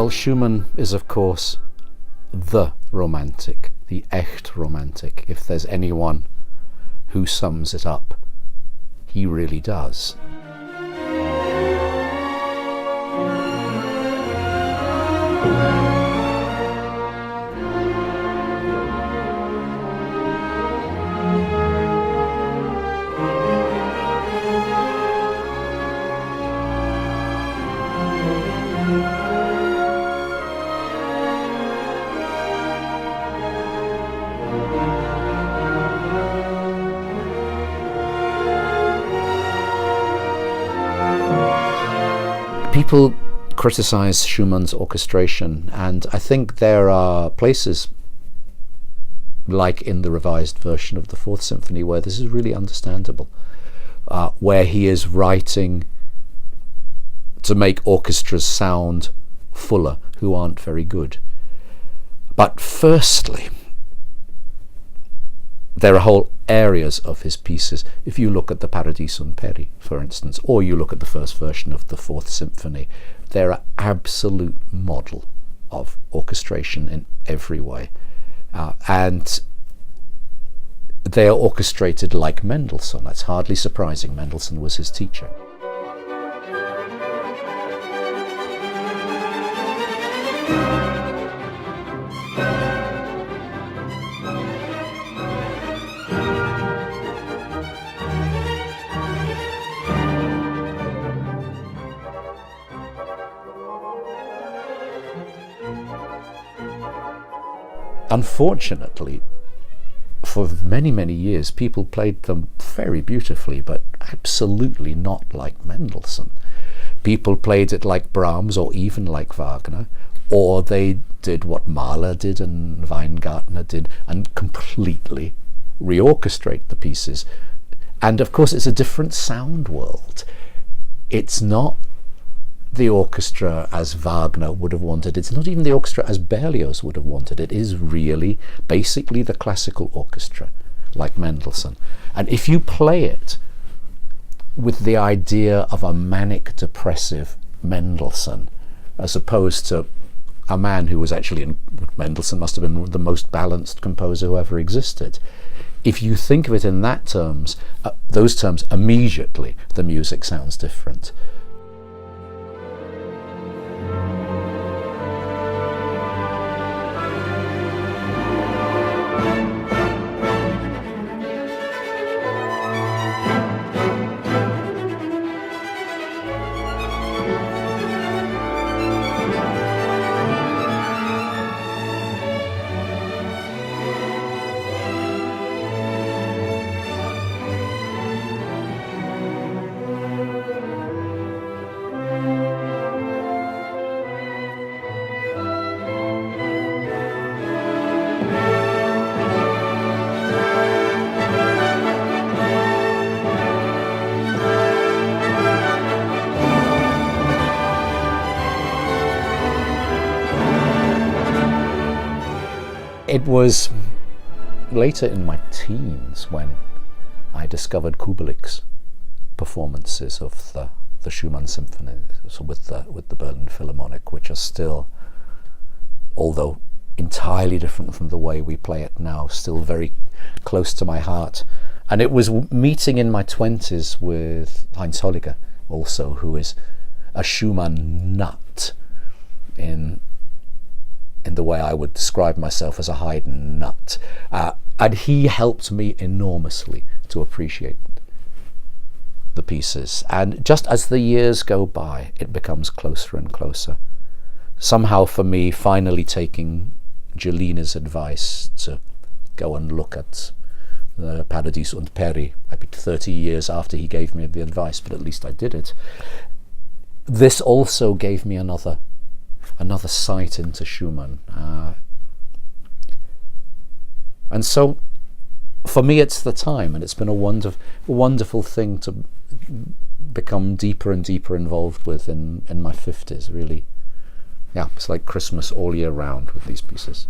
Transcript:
Well, Schumann is, of course, the romantic, the echt romantic. If there's anyone who sums it up, he really does. People criticize Schumann's orchestration, and I think there are places, like in the revised version of the Fourth Symphony, where this is really understandable, where he is writing to make orchestras sound fuller who aren't very good. But firstly, there are whole areas of his pieces. If you look at the Paradiso und Peri, for instance, or you look at the first version of the Fourth Symphony, they're an absolute model of orchestration in every way. And they are orchestrated like Mendelssohn. That's hardly surprising. Mendelssohn was his teacher. Unfortunately, for many, many years, people played them very beautifully, but absolutely not like Mendelssohn. People played it like Brahms or even like Wagner, or they did what Mahler did and Weingartner did and completely reorchestrate the pieces. And of course, it's a different sound world. It's not the orchestra as Wagner would have wanted. It's not even the orchestra as Berlioz would have wanted. It is really basically the classical orchestra, like Mendelssohn. And if you play it with the idea of a manic depressive Mendelssohn, as opposed to a man who was actually, Mendelssohn must have been the most balanced composer who ever existed. If you think of it in that terms, those terms, immediately the music sounds different. It was later in my teens when I discovered Kubelik's performances of the Schumann symphonies with the Berlin Philharmonic, which are still, although entirely different from the way we play it now, still very close to my heart. And it was meeting in my 20s with Heinz Holliger also, who is a Schumann nut in the way I would describe myself as a Haydn nut. And he helped me enormously to appreciate the pieces. And just as the years go by, it becomes closer and closer. Somehow for me, finally taking Gelina's advice to go and look at the Paradiso und Peri, maybe 30 years after he gave me the advice, but at least I did it. This also gave me another sight into Schumann. And so for me it's the time, and it's been a wonderful thing to become deeper and deeper involved with in my 50s, really. Yeah, it's like Christmas all year round with these pieces.